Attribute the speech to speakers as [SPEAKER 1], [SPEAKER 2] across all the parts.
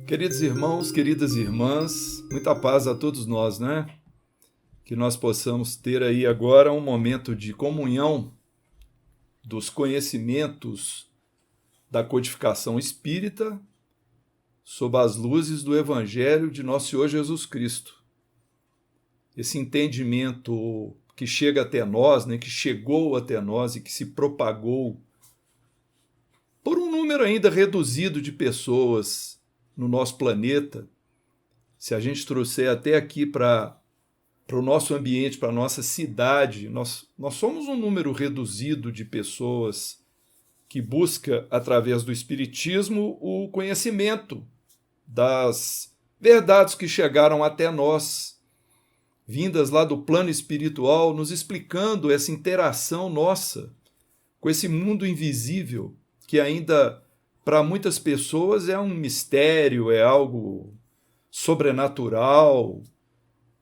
[SPEAKER 1] Queridos irmãos, queridas irmãs, muita paz a todos nós, né? Que nós possamos ter aí agora um momento de comunhão dos conhecimentos da codificação espírita sob as luzes do Evangelho de nosso Senhor Jesus Cristo. Esse entendimento que chega até nós, né, que chegou até nós e que se propagou por um número ainda reduzido de pessoas no nosso planeta, se a gente trouxer até aqui para o nosso ambiente, para a nossa cidade, nós somos um número reduzido de pessoas que busca, através do Espiritismo, o conhecimento das verdades que chegaram até nós, vindas lá do plano espiritual, nos explicando essa interação nossa com esse mundo invisível, que ainda, para muitas pessoas, é um mistério, é algo sobrenatural,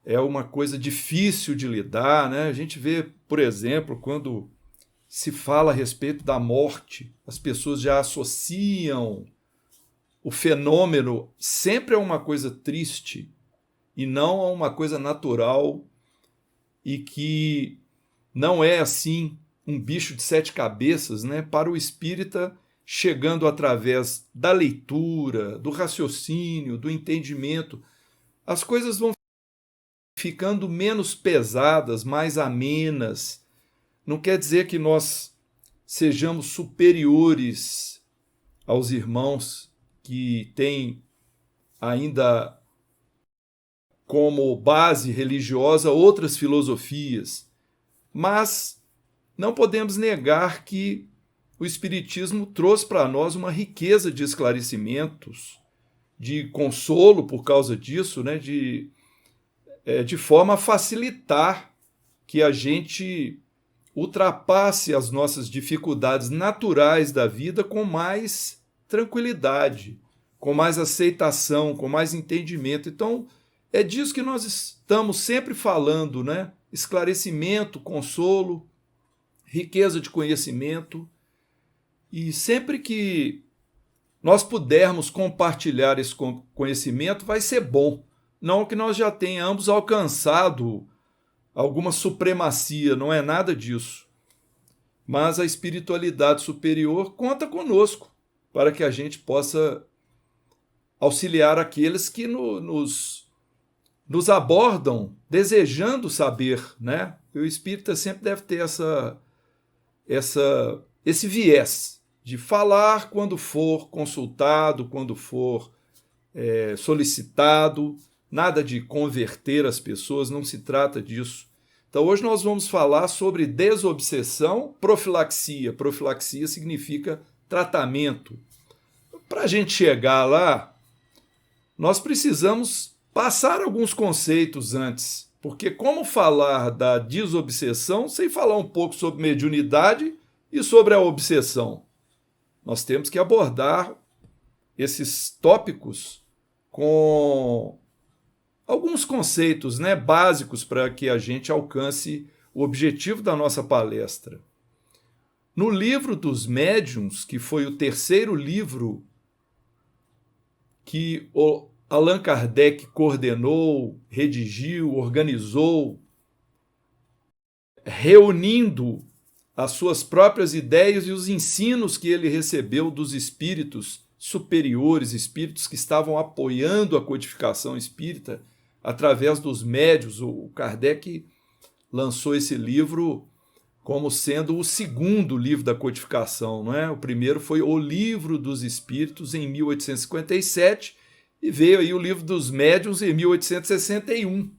[SPEAKER 1] é uma coisa difícil de lidar, né? A gente vê, por exemplo, quando se fala a respeito da morte, as pessoas já associam o fenômeno sempre a uma coisa triste e não a uma coisa natural, e que não é assim um bicho de sete cabeças, né? Para o espírita, chegando através da leitura, do raciocínio, do entendimento, as coisas vão ficando menos pesadas, mais amenas. Não quer dizer que nós sejamos superiores aos irmãos que têm ainda como base religiosa outras filosofias, mas não podemos negar que o Espiritismo trouxe para nós uma riqueza de esclarecimentos, de consolo por causa disso, né? de forma a facilitar que a gente ultrapasse as nossas dificuldades naturais da vida com mais tranquilidade, com mais aceitação, com mais entendimento. Então, é disso que nós estamos sempre falando, né? Esclarecimento, consolo, riqueza de conhecimento. E sempre que nós pudermos compartilhar esse conhecimento, vai ser bom. Não que nós já tenhamos alcançado alguma supremacia, não é nada disso. Mas a espiritualidade superior conta conosco para que a gente possa auxiliar aqueles que nos abordam desejando saber, né? O espírita sempre deve ter esse viés de falar quando for consultado, quando for solicitado, nada de converter as pessoas, não se trata disso. Então hoje nós vamos falar sobre desobsessão, profilaxia. Profilaxia significa tratamento. Para a gente chegar lá, nós precisamos passar alguns conceitos antes, porque como falar da desobsessão sem falar um pouco sobre mediunidade e sobre a obsessão? Nós temos que abordar esses tópicos com alguns conceitos, né, básicos para que a gente alcance o objetivo da nossa palestra. No livro dos Médiuns, que foi o terceiro livro que o Allan Kardec coordenou, redigiu, organizou, reunindo as suas próprias ideias e os ensinos que ele recebeu dos espíritos superiores, espíritos que estavam apoiando a codificação espírita através dos médiuns. O Kardec lançou esse livro como sendo o segundo livro da codificação, não é? O primeiro foi O Livro dos Espíritos, em 1857, e veio aí o Livro dos Médiuns em 1861.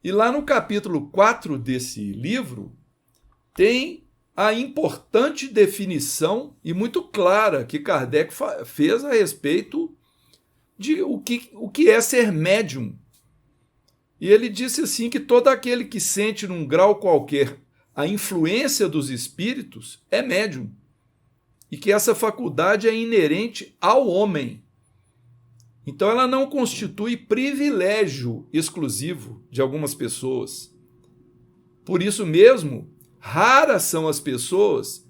[SPEAKER 1] E lá no capítulo 4 desse livro, tem a importante definição e muito clara que Kardec fez a respeito de o que é ser médium. E ele disse assim que todo aquele que sente num grau qualquer a influência dos espíritos é médium, e que essa faculdade é inerente ao homem. Então ela não constitui privilégio exclusivo de algumas pessoas. Por isso mesmo, raras são as pessoas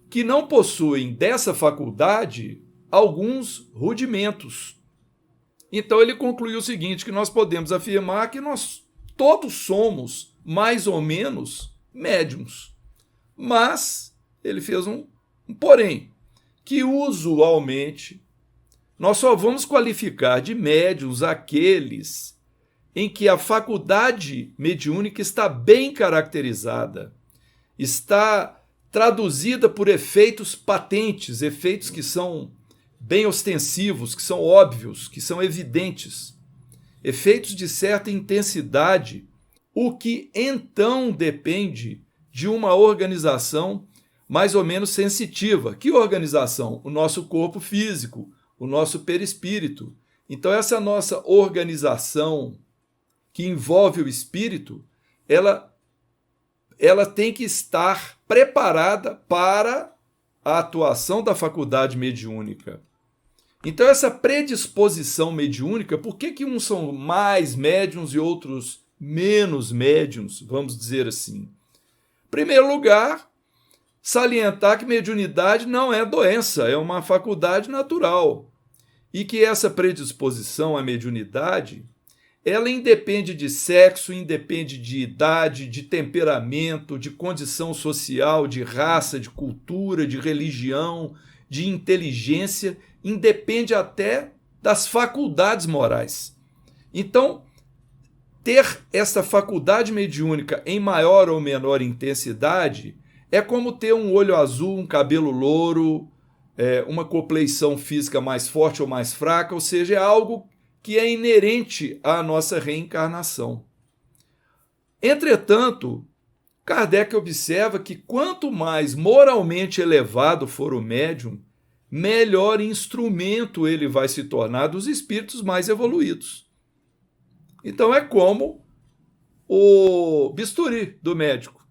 [SPEAKER 1] que não possuem dessa faculdade alguns rudimentos. Então ele concluiu o seguinte, que nós podemos afirmar que nós todos somos, mais ou menos, médiums. Mas ele fez um porém, que usualmente nós só vamos qualificar de médiums aqueles em que a faculdade mediúnica está bem caracterizada, está traduzida por efeitos patentes, efeitos que são bem ostensivos, que são óbvios, que são evidentes, efeitos de certa intensidade, o que então depende de uma organização mais ou menos sensitiva. Que organização? O nosso corpo físico, o nosso perispírito. Então essa nossa organização que envolve o espírito, ela tem que estar preparada para a atuação da faculdade mediúnica. Então essa predisposição mediúnica, por que uns são mais médiuns e outros menos médiuns, vamos dizer assim? Em primeiro lugar, salientar que mediunidade não é doença, é uma faculdade natural. E que essa predisposição à mediunidade, ela independe de sexo, independe de idade, de temperamento, de condição social, de raça, de cultura, de religião, de inteligência, independe até das faculdades morais. Então, ter essa faculdade mediúnica em maior ou menor intensidade é como ter um olho azul, um cabelo louro, uma compleição física mais forte ou mais fraca, ou seja, é algo que é inerente à nossa reencarnação. Entretanto, Kardec observa que quanto mais moralmente elevado for o médium, melhor instrumento ele vai se tornar dos espíritos mais evoluídos. Então é como o bisturi do médico.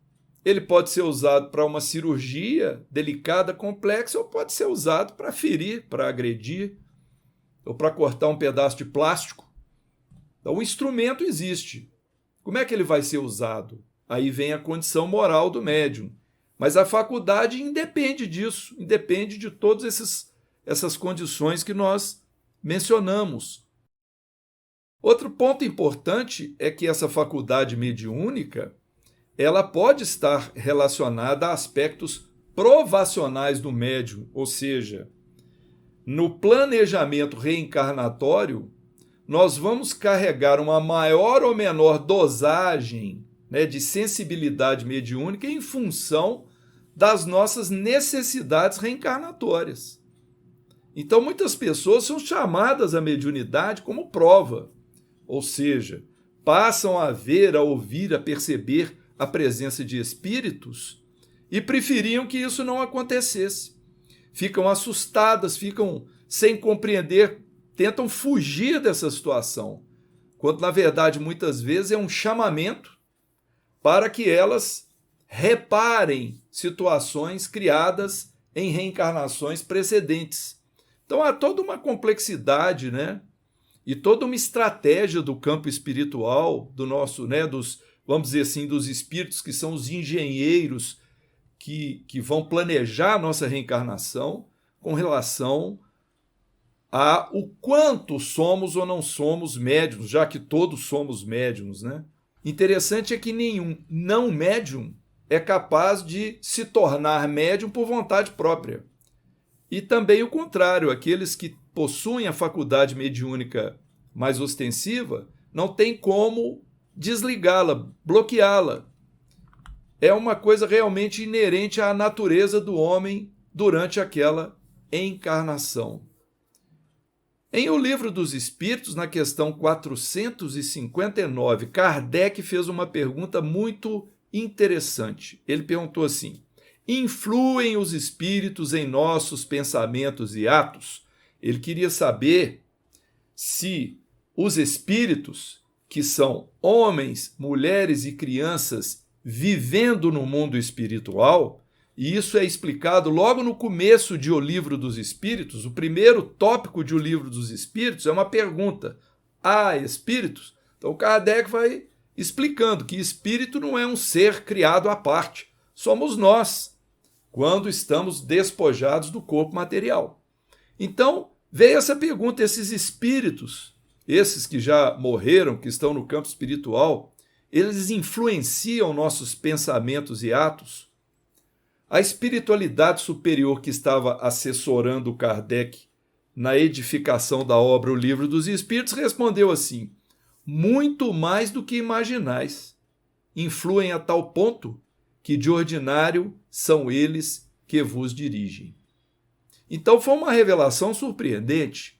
[SPEAKER 1] Ele pode ser usado para uma cirurgia delicada, complexa, ou pode ser usado para ferir, para agredir, ou para cortar um pedaço de plástico. Então o instrumento existe. Como é que ele vai ser usado? Aí vem a condição moral do médium. Mas a faculdade independe disso, independe de todas essas condições que nós mencionamos. Outro ponto importante é que essa faculdade mediúnica, ela pode estar relacionada a aspectos provacionais do médium, ou seja, no planejamento reencarnatório, nós vamos carregar uma maior ou menor dosagem, de sensibilidade mediúnica em função das nossas necessidades reencarnatórias. Então, muitas pessoas são chamadas à mediunidade como prova, ou seja, passam a ver, a ouvir, a perceber a presença de espíritos e preferiam que isso não acontecesse. Ficam assustadas, ficam sem compreender, tentam fugir dessa situação, quando na verdade muitas vezes é um chamamento para que elas reparem situações criadas em reencarnações precedentes. Então há toda uma complexidade, e toda uma estratégia do campo espiritual, do nosso, vamos dizer assim, dos espíritos que são os engenheiros que vão planejar a nossa reencarnação com relação a o quanto somos ou não somos médiums, já que todos somos médiums, Interessante é que nenhum não médium é capaz de se tornar médium por vontade própria. E também o contrário, aqueles que possuem a faculdade mediúnica mais ostensiva não tem como desligá-la, bloqueá-la. É uma coisa realmente inerente à natureza do homem durante aquela encarnação. Em O Livro dos Espíritos, na questão 459, Kardec fez uma pergunta muito interessante. Ele perguntou assim: influem os espíritos em nossos pensamentos e atos? Ele queria saber se os espíritos, que são homens, mulheres e crianças vivendo no mundo espiritual, e isso é explicado logo no começo de O Livro dos Espíritos. O primeiro tópico de O Livro dos Espíritos é uma pergunta: há espíritos? Então Kardec vai explicando que espírito não é um ser criado à parte, somos nós, quando estamos despojados do corpo material. Então veio essa pergunta: esses espíritos esses que já morreram, que estão no campo espiritual, eles influenciam nossos pensamentos e atos. A espiritualidade superior que estava assessorando Kardec na edificação da obra O Livro dos Espíritos respondeu assim: muito mais do que imaginais. Influem a tal ponto que de ordinário são eles que vos dirigem. Então foi uma revelação surpreendente.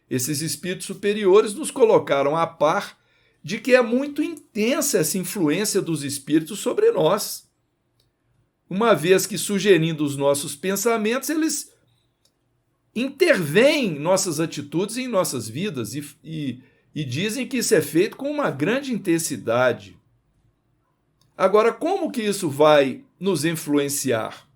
[SPEAKER 1] Esses espíritos superiores nos colocaram a par de que é muito intensa essa influência dos espíritos sobre nós. Uma vez que, sugerindo os nossos pensamentos, eles intervêm em nossas atitudes e em nossas vidas e dizem que isso é feito com uma grande intensidade. Agora, como que isso vai nos influenciar?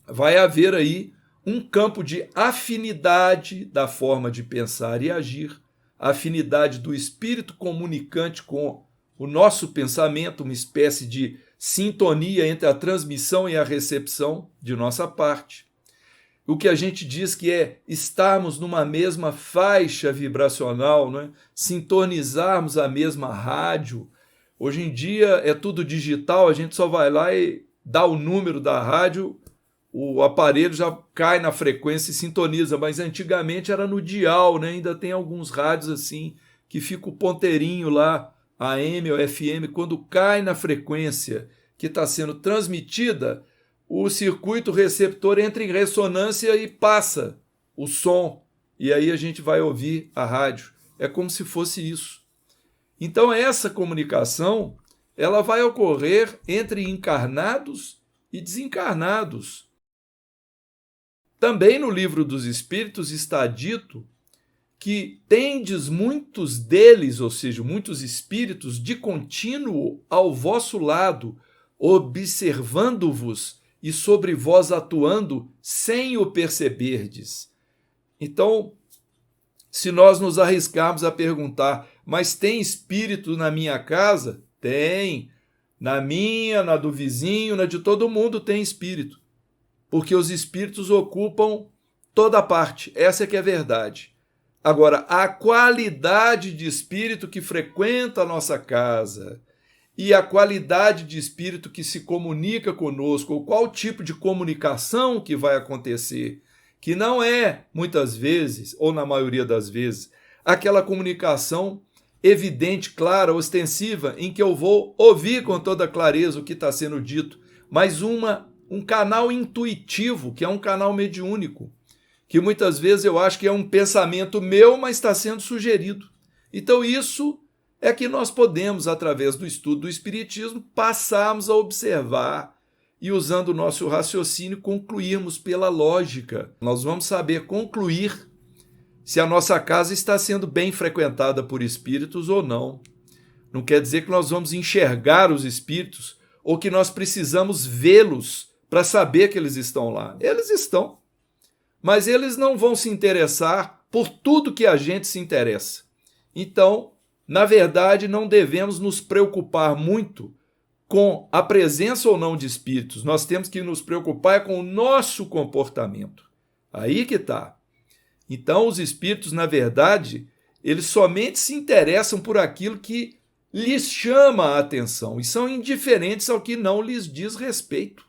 [SPEAKER 1] Vai haver aí um campo de afinidade da forma de pensar e agir, afinidade do espírito comunicante com o nosso pensamento, uma espécie de sintonia entre a transmissão e a recepção de nossa parte. O que a gente diz que é estarmos numa mesma faixa vibracional, não é? Sintonizarmos a mesma rádio. Hoje em dia é tudo digital, a gente só vai lá e dá o número da rádio, o aparelho já cai na frequência e sintoniza, mas antigamente era no dial, né? Ainda tem alguns rádios assim que fica o ponteirinho lá, AM ou FM, quando cai na frequência que está sendo transmitida, o circuito receptor entra em ressonância e passa o som, e aí a gente vai ouvir a rádio. É como se fosse isso. Então essa comunicação, ela vai ocorrer entre encarnados e desencarnados. Também no Livro dos Espíritos está dito que tendes muitos deles, ou seja, muitos espíritos, de contínuo ao vosso lado, observando-vos e sobre vós atuando sem o perceberdes. Então, se nós nos arriscarmos a perguntar, mas tem espírito na minha casa? Tem. Na minha, na do vizinho, na de todo mundo tem espírito. Porque os espíritos ocupam toda parte. Essa é que é a verdade. Agora, a qualidade de espírito que frequenta a nossa casa e a qualidade de espírito que se comunica conosco, ou qual tipo de comunicação que vai acontecer, que não é, muitas vezes, ou na maioria das vezes, aquela comunicação evidente, clara, ostensiva, em que eu vou ouvir com toda clareza o que está sendo dito, mas um canal intuitivo, que é um canal mediúnico, que muitas vezes eu acho que é um pensamento meu, mas está sendo sugerido. Então isso é que nós podemos, através do estudo do Espiritismo, passarmos a observar e, usando o nosso raciocínio, concluirmos pela lógica. Nós vamos saber concluir se a nossa casa está sendo bem frequentada por espíritos ou não. Não quer dizer que nós vamos enxergar os espíritos ou que nós precisamos vê-los para saber que eles estão lá. Eles estão, mas eles não vão se interessar por tudo que a gente se interessa. Então, na verdade, não devemos nos preocupar muito com a presença ou não de espíritos. Nós temos que nos preocupar com o nosso comportamento. Aí que está. Então, os espíritos, na verdade, eles somente se interessam por aquilo que lhes chama a atenção e são indiferentes ao que não lhes diz respeito.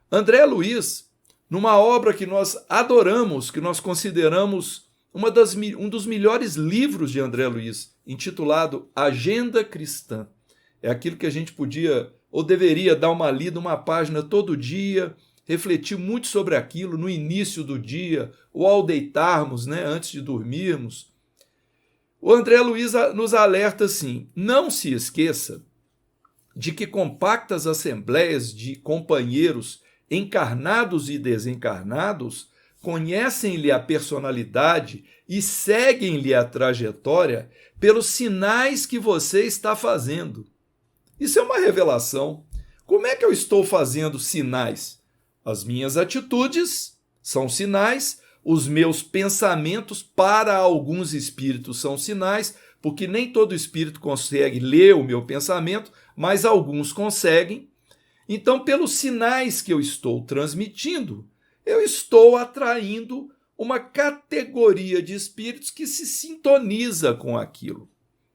[SPEAKER 1] André Luiz, numa obra que nós adoramos, que nós consideramos um dos melhores livros de André Luiz, intitulado Agenda Cristã. É aquilo que a gente podia ou deveria dar uma lida, uma página todo dia, refletir muito sobre aquilo no início do dia, ou ao deitarmos, né, antes de dormirmos. O André Luiz nos alerta assim: não se esqueça de que compactas assembleias de companheiros encarnados e desencarnados conhecem-lhe a personalidade e seguem-lhe a trajetória pelos sinais que você está fazendo. Isso é uma revelação. Como é que eu estou fazendo sinais? As minhas atitudes são sinais, os meus pensamentos para alguns espíritos são sinais, porque nem todo espírito consegue ler o meu pensamento, mas alguns conseguem. Então, pelos sinais que eu estou transmitindo, eu estou atraindo uma categoria de espíritos que se sintoniza com aquilo,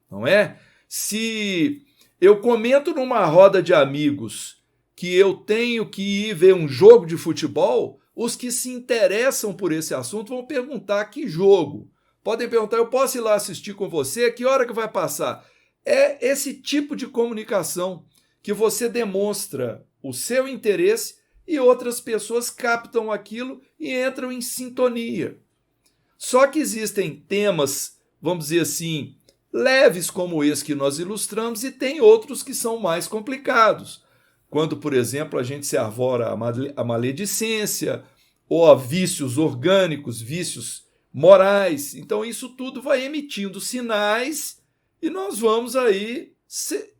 [SPEAKER 1] não é? Se eu comento numa roda de amigos que eu tenho que ir ver um jogo de futebol, os que se interessam por esse assunto vão perguntar que jogo. Podem perguntar, eu posso ir lá assistir com você? Que hora que vai passar? É esse tipo de comunicação que você demonstra o seu interesse e outras pessoas captam aquilo e entram em sintonia. Só que existem temas, vamos dizer assim, leves como esse que nós ilustramos e tem outros que são mais complicados. Quando, por exemplo, a gente se arvora a maledicência ou a vícios orgânicos, vícios morais. Então isso tudo vai emitindo sinais e nós vamos aí,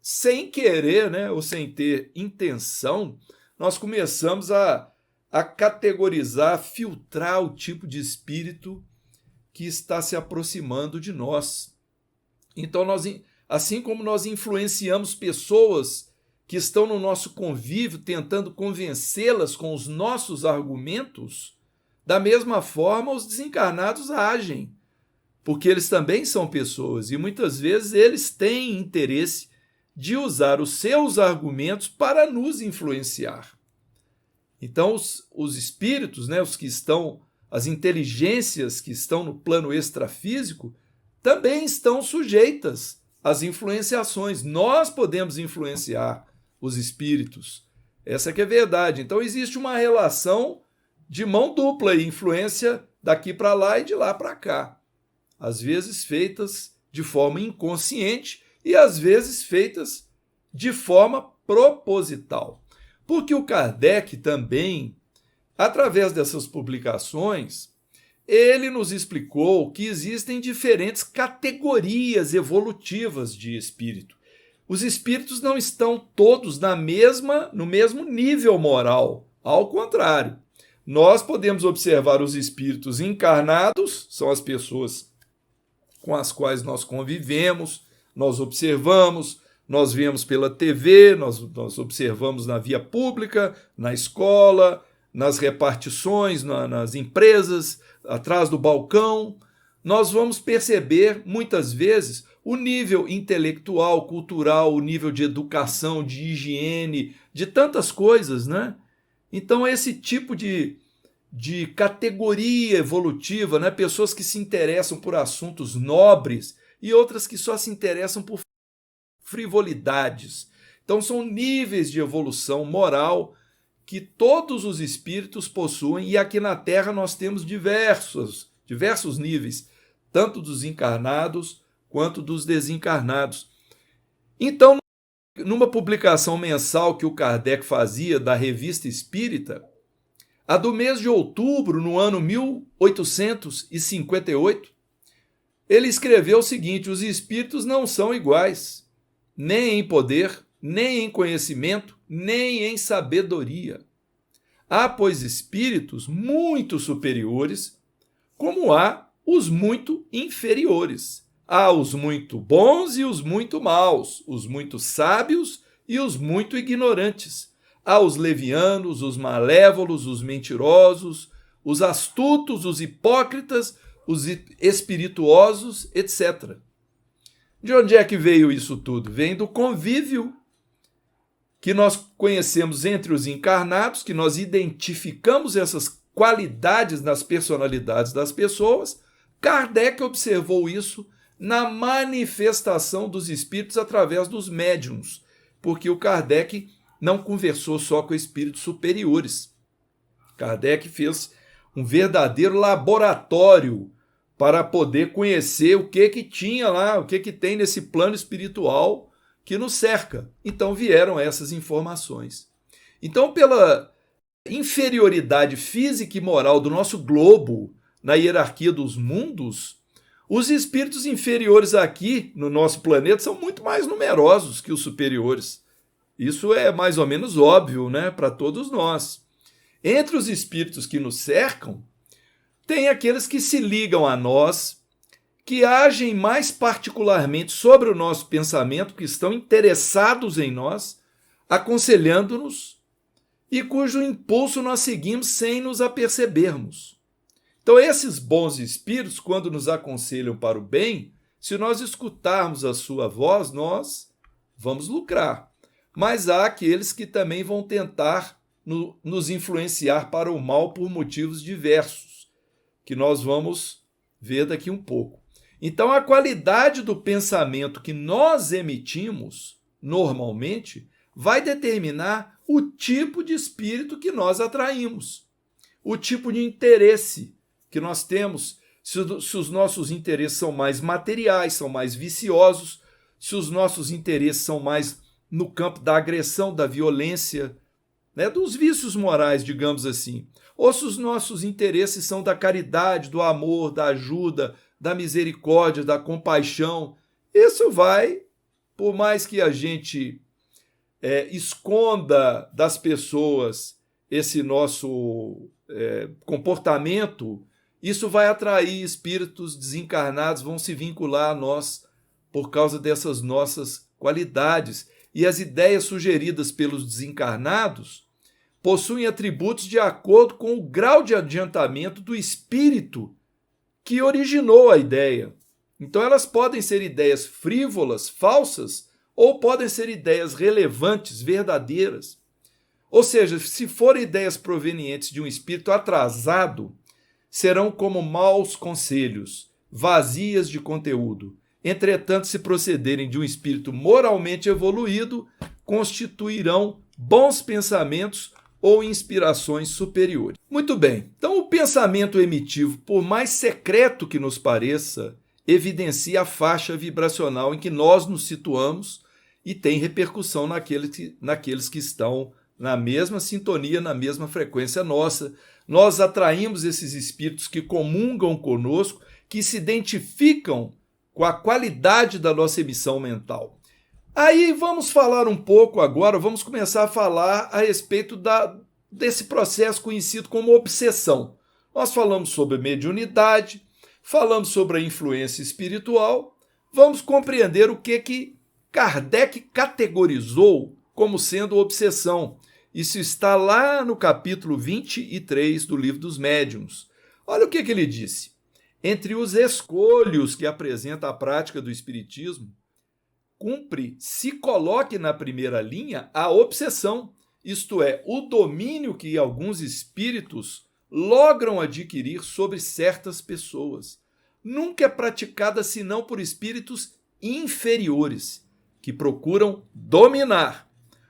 [SPEAKER 1] sem querer, né, ou sem ter intenção, nós começamos a categorizar, a filtrar o tipo de espírito que está se aproximando de nós. Então, assim como nós influenciamos pessoas que estão no nosso convívio, tentando convencê-las com os nossos argumentos, da mesma forma os desencarnados agem, porque eles também são pessoas e muitas vezes eles têm interesse de usar os seus argumentos para nos influenciar. Então, os espíritos, né, os que estão, as inteligências que estão no plano extrafísico, também estão sujeitas às influenciações. Nós podemos influenciar os espíritos. Essa que é a verdade. Então, existe uma relação de mão dupla, influência daqui para lá e de lá para cá. Às vezes feitas de forma inconsciente e às vezes feitas de forma proposital. Porque o Kardec também, através dessas publicações, ele nos explicou que existem diferentes categorias evolutivas de espírito. Os espíritos não estão todos no mesmo nível moral. Ao contrário, nós podemos observar os espíritos encarnados, são as pessoas com as quais nós convivemos, nós observamos, nós vemos pela TV, nós observamos na via pública, na escola, nas repartições, nas empresas, atrás do balcão. Nós vamos perceber, muitas vezes, o nível intelectual, cultural, o nível de educação, de higiene, de tantas coisas, né? Então, esse tipo de categoria evolutiva, né? Pessoas que se interessam por assuntos nobres e outras que só se interessam por frivolidades. Então, são níveis de evolução moral que todos os espíritos possuem, e aqui na Terra nós temos diversos níveis, tanto dos encarnados quanto dos desencarnados. Então, numa publicação mensal que o Kardec fazia da Revista Espírita, a do mês de outubro, no ano 1858, ele escreveu o seguinte: os espíritos não são iguais, nem em poder, nem em conhecimento, nem em sabedoria. Há, pois, espíritos muito superiores, como há os muito inferiores. Há os muito bons e os muito maus, os muito sábios e os muito ignorantes. Há os levianos, os malévolos, os mentirosos, os astutos, os hipócritas, os espirituosos, etc. De onde é que veio isso tudo? Vem do convívio que nós conhecemos entre os encarnados, que nós identificamos essas qualidades nas personalidades das pessoas. Kardec observou isso na manifestação dos espíritos através dos médiuns, porque o Kardec não conversou só com espíritos superiores. Kardec fez um verdadeiro laboratório para poder conhecer o que tinha lá, o que tem nesse plano espiritual que nos cerca. Então vieram essas informações. Então, pela inferioridade física e moral do nosso globo na hierarquia dos mundos, os espíritos inferiores aqui no nosso planeta são muito mais numerosos que os superiores. Isso é mais ou menos óbvio, né, para todos nós. Entre os espíritos que nos cercam, tem aqueles que se ligam a nós, que agem mais particularmente sobre o nosso pensamento, que estão interessados em nós, aconselhando-nos, e cujo impulso nós seguimos sem nos apercebermos. Então, esses bons espíritos, quando nos aconselham para o bem, se nós escutarmos a sua voz, nós vamos lucrar. Mas há aqueles que também vão tentar nos influenciar para o mal por motivos diversos, que nós vamos ver daqui um pouco. Então, a qualidade do pensamento que nós emitimos, normalmente, vai determinar o tipo de espírito que nós atraímos, o tipo de interesse que nós temos, se os nossos interesses são mais materiais, são mais viciosos, se os nossos interesses são mais no campo da agressão, da violência, né, dos vícios morais, digamos assim, ou se os nossos interesses são da caridade, do amor, da ajuda, da misericórdia, da compaixão. Isso vai, por mais que a gente esconda das pessoas esse nosso comportamento, isso vai atrair espíritos desencarnados, vão se vincular a nós por causa dessas nossas qualidades. E as ideias sugeridas pelos desencarnados possuem atributos de acordo com o grau de adiantamento do espírito que originou a ideia. Então, elas podem ser ideias frívolas, falsas, ou podem ser ideias relevantes, verdadeiras. Ou seja, se forem ideias provenientes de um espírito atrasado, serão como maus conselhos, vazias de conteúdo. Entretanto, se procederem de um espírito moralmente evoluído, constituirão bons pensamentos ou inspirações superiores. Muito bem, então o pensamento emitivo, por mais secreto que nos pareça, evidencia a faixa vibracional em que nós nos situamos e tem repercussão naqueles que estão na mesma sintonia, na mesma frequência nossa. Nós atraímos esses espíritos que comungam conosco, que se identificam com a qualidade da nossa emissão mental. Aí vamos falar um pouco agora, vamos começar a falar a respeito desse processo conhecido como obsessão. Nós falamos sobre mediunidade, falamos sobre a influência espiritual, vamos compreender o que Kardec categorizou como sendo obsessão. Isso está lá no capítulo 23 do Livro dos Médiuns. Olha o que ele disse. Entre os escolhos que apresenta a prática do espiritismo, se coloque na primeira linha a obsessão, isto é, o domínio que alguns espíritos logram adquirir sobre certas pessoas. Nunca é praticada senão por espíritos inferiores, que procuram dominar.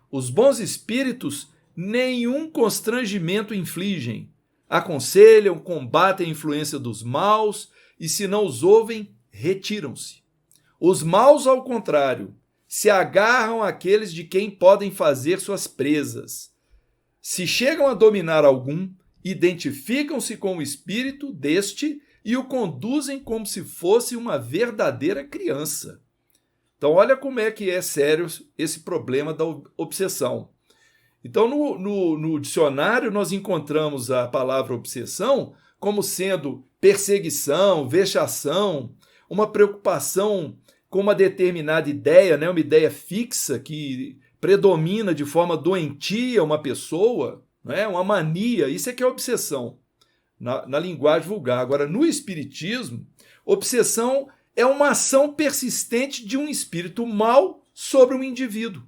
[SPEAKER 1] Os bons espíritos nenhum constrangimento infligem, aconselham, combatem a influência dos maus e, se não os ouvem, retiram-se. Os maus, ao contrário, se agarram àqueles de quem podem fazer suas presas. Se chegam a dominar algum, identificam-se com o espírito deste e o conduzem como se fosse uma verdadeira criança. Então, olha como é que é sério esse problema da obsessão. Então, no dicionário, nós encontramos a palavra obsessão como sendo perseguição, vexação, uma preocupação com uma determinada ideia, né? Uma ideia fixa que predomina de forma doentia uma pessoa, né? Uma mania. Isso é que é obsessão, na linguagem vulgar. Agora, no espiritismo, obsessão é uma ação persistente de um espírito mau sobre um indivíduo.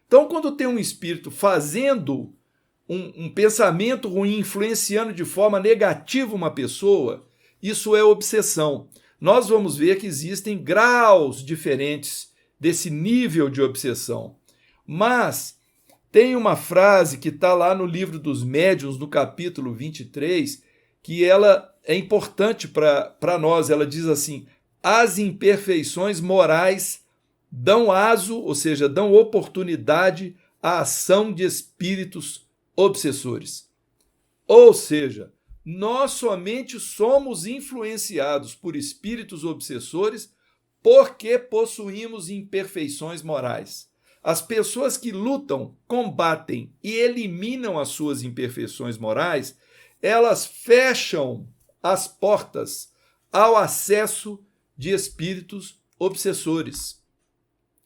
[SPEAKER 1] Então, quando tem um espírito fazendo um pensamento ruim, influenciando de forma negativa uma pessoa, isso é obsessão. Nós vamos ver que existem graus diferentes desse nível de obsessão. Mas tem uma frase que está lá no Livro dos Médiuns, no capítulo 23, que ela é importante para nós. Ela diz assim: as imperfeições morais dão aso, ou seja, dão oportunidade à ação de espíritos obsessores. Ou seja, nós somente somos influenciados por espíritos obsessores porque possuímos imperfeições morais. As pessoas que lutam, combatem e eliminam as suas imperfeições morais, elas fecham as portas ao acesso de espíritos obsessores.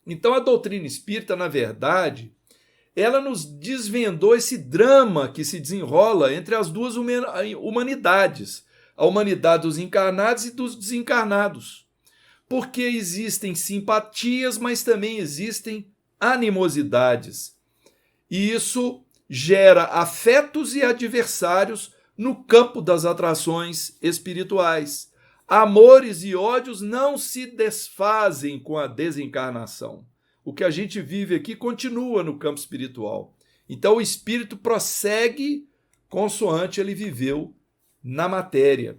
[SPEAKER 1] Então, a doutrina espírita, na verdade, ela nos desvendou esse drama que se desenrola entre as duas humanidades. a humanidade dos encarnados e dos desencarnados. Porque existem simpatias, mas também existem animosidades. E isso gera afetos e adversários no campo das atrações espirituais. Amores e ódios não se desfazem com a desencarnação. O que a gente vive aqui continua no campo espiritual. Então o espírito prossegue consoante ele viveu na matéria.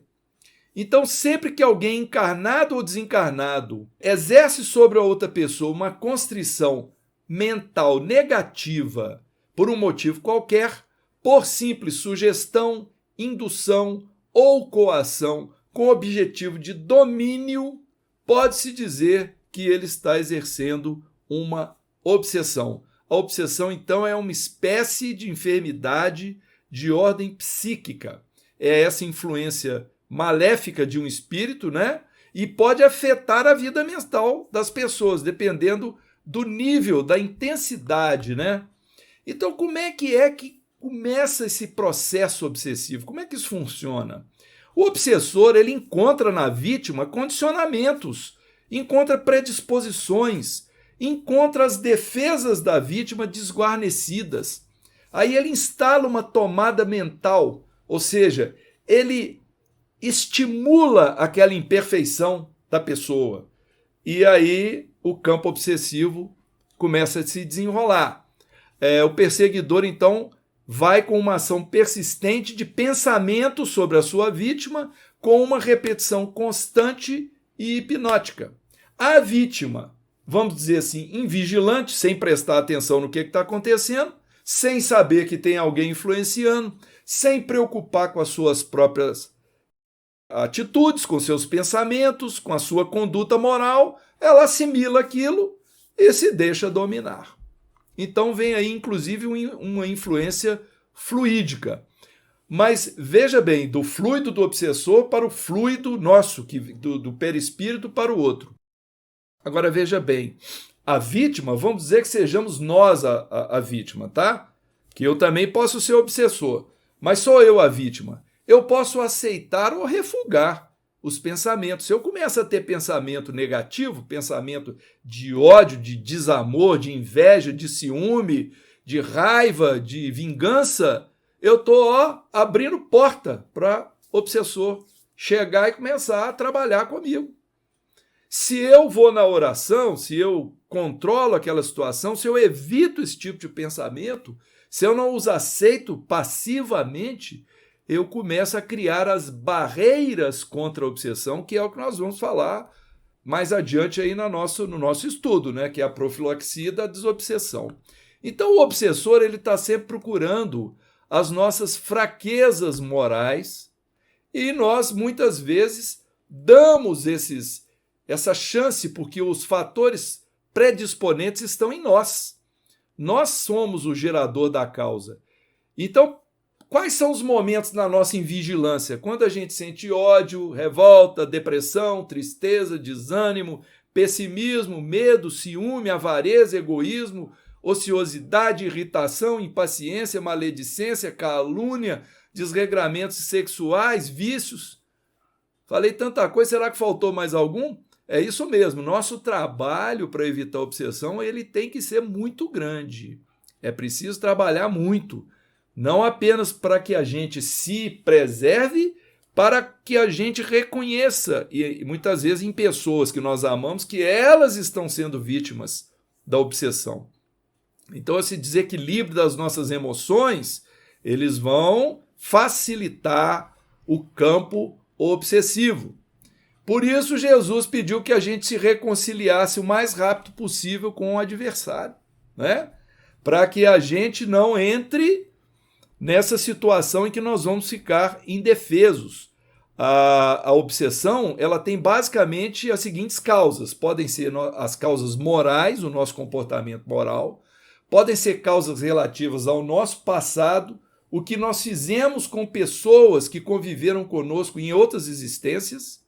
[SPEAKER 1] Então, sempre que alguém encarnado ou desencarnado exerce sobre a outra pessoa uma constrição mental negativa por um motivo qualquer, por simples sugestão, indução ou coação com objetivo de domínio, pode-se dizer que ele está exercendo uma obsessão. A obsessão, então, é uma espécie de enfermidade de ordem psíquica. É essa influência maléfica de um espírito, né? E pode afetar a vida mental das pessoas, dependendo do nível, da intensidade, né? Então, como é que começa esse processo obsessivo? Como é que isso funciona? O obsessor, ele encontra na vítima condicionamentos, encontra predisposições, encontra as defesas da vítima desguarnecidas. Aí ele instala uma tomada mental, ou seja, ele estimula aquela imperfeição da pessoa. E aí o campo obsessivo começa a se desenrolar. O perseguidor, então, vai com uma ação persistente de pensamento sobre a sua vítima, com uma repetição constante e hipnótica. A vítima, vamos dizer assim, invigilante, sem prestar atenção no que está acontecendo, sem saber que tem alguém influenciando, sem preocupar com as suas próprias atitudes, com seus pensamentos, com a sua conduta moral, ela assimila aquilo e se deixa dominar. Então vem aí, inclusive, uma influência fluídica. Mas veja bem, do fluido do obsessor para o fluido nosso, do perispírito para o outro. Agora veja bem, a vítima, vamos dizer que sejamos nós a vítima, tá? Que eu também posso ser obsessor, mas sou eu a vítima. Eu posso aceitar ou refugar os pensamentos. Se eu começo a ter pensamento negativo, pensamento de ódio, de desamor, de inveja, de ciúme, de raiva, de vingança, eu estou abrindo porta para o obsessor chegar e começar a trabalhar comigo. Se eu vou na oração, se eu controlo aquela situação, se eu evito esse tipo de pensamento, se eu não os aceito passivamente, eu começo a criar as barreiras contra a obsessão, que é o que nós vamos falar mais adiante aí no nosso estudo, né? Que é a profilaxia da desobsessão. Então o obsessor ele está sempre procurando as nossas fraquezas morais e nós muitas vezes damos essa chance porque os fatores predisponentes estão em nós. Nós somos o gerador da causa. Então, quais são os momentos na nossa invigilância? Quando a gente sente ódio, revolta, depressão, tristeza, desânimo, pessimismo, medo, ciúme, avareza, egoísmo, ociosidade, irritação, impaciência, maledicência, calúnia, desregramentos sexuais, vícios. Falei tanta coisa, será que faltou mais algum? É isso mesmo, nosso trabalho para evitar a obsessão ele tem que ser muito grande. É preciso trabalhar muito. Não apenas para que a gente se preserve, para que a gente reconheça, e muitas vezes em pessoas que nós amamos, que elas estão sendo vítimas da obsessão. Então, esse desequilíbrio das nossas emoções, eles vão facilitar o campo obsessivo. Por isso, Jesus pediu que a gente se reconciliasse o mais rápido possível com o adversário, né? Para que a gente não entre nessa situação em que nós vamos ficar indefesos. A obsessão ela tem basicamente as seguintes causas. Podem ser as causas morais, o nosso comportamento moral, podem ser causas relativas ao nosso passado, o que nós fizemos com pessoas que conviveram conosco em outras existências,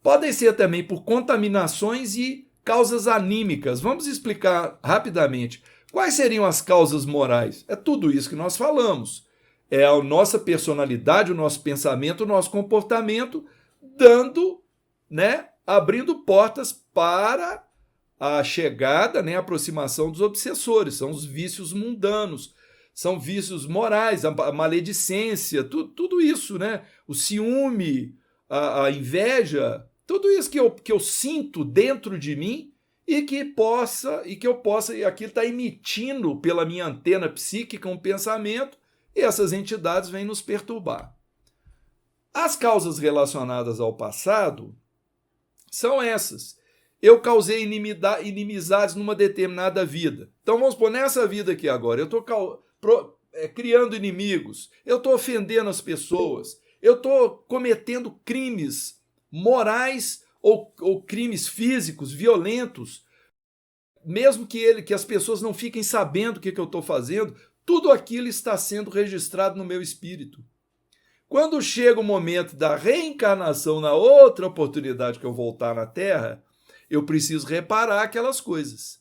[SPEAKER 1] podem ser também por contaminações e causas anímicas. Vamos explicar rapidamente. Quais seriam as causas morais? É tudo isso que nós falamos. É a nossa personalidade, o nosso pensamento, o nosso comportamento, dando, né, abrindo portas para a chegada, né, a aproximação dos obsessores. São os vícios mundanos, são vícios morais, a maledicência, tudo isso, né? O ciúme, a inveja, tudo isso que eu sinto dentro de mim e que eu possa, e aquilo está emitindo pela minha antena psíquica um pensamento, e essas entidades vêm nos perturbar. As causas relacionadas ao passado são essas. Eu causei inimizades numa determinada vida. Então vamos supor, nessa vida aqui agora, eu estou criando inimigos, eu estou ofendendo as pessoas, eu estou cometendo crimes morais ou crimes físicos, violentos, mesmo que as pessoas não fiquem sabendo o que eu estou fazendo, tudo aquilo está sendo registrado no meu espírito. Quando chega o momento da reencarnação, na outra oportunidade que eu voltar na Terra, eu preciso reparar aquelas coisas.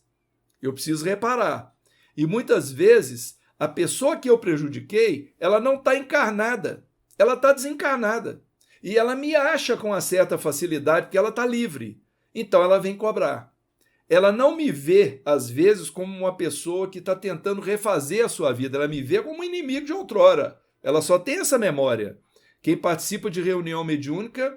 [SPEAKER 1] Eu preciso reparar. E muitas vezes, a pessoa que eu prejudiquei, ela não está encarnada, ela está desencarnada. E ela me acha com uma certa facilidade porque ela está livre. Então ela vem cobrar. Ela não me vê, às vezes, como uma pessoa que está tentando refazer a sua vida. Ela me vê como um inimigo de outrora. Ela só tem essa memória. Quem participa de reunião mediúnica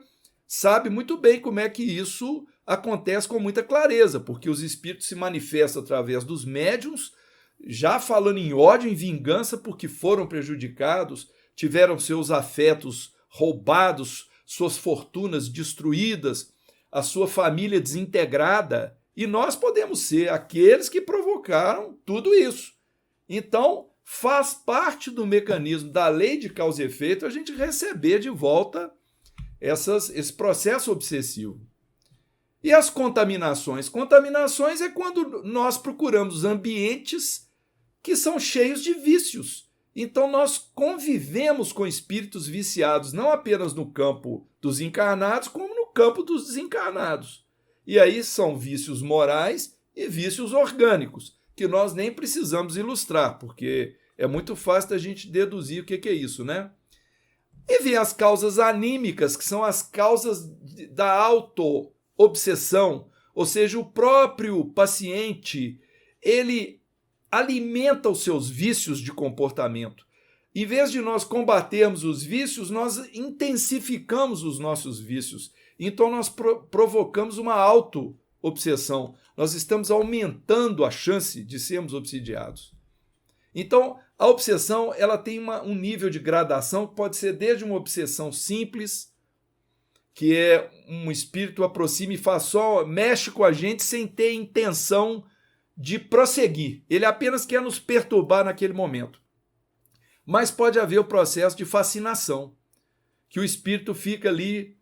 [SPEAKER 1] sabe muito bem como é que isso acontece com muita clareza, porque os espíritos se manifestam através dos médiuns, já falando em ódio, em vingança, porque foram prejudicados, tiveram seus afetos roubados, suas fortunas destruídas, a sua família desintegrada, e nós podemos ser aqueles que provocaram tudo isso. Então, faz parte do mecanismo da lei de causa e efeito a gente receber de volta esse processo obsessivo. E as contaminações? Contaminações é quando nós procuramos ambientes que são cheios de vícios. Então nós convivemos com espíritos viciados, não apenas no campo dos encarnados, como no campo dos desencarnados. E aí são vícios morais e vícios orgânicos, que nós nem precisamos ilustrar, porque é muito fácil da gente deduzir o que é isso, né? E vem as causas anímicas, que são as causas da auto-obsessão, ou seja, o próprio paciente, ele alimenta os seus vícios de comportamento. Em vez de nós combatermos os vícios, nós intensificamos os nossos vícios. Então nós provocamos uma auto-obsessão. Nós estamos aumentando a chance de sermos obsidiados. Então, a obsessão ela tem um nível de gradação que pode ser desde uma obsessão simples, que é um espírito aproxima e faz só, mexe com a gente sem ter intenção de prosseguir. Ele apenas quer nos perturbar naquele momento. Mas pode haver o processo de fascinação, que o espírito fica ali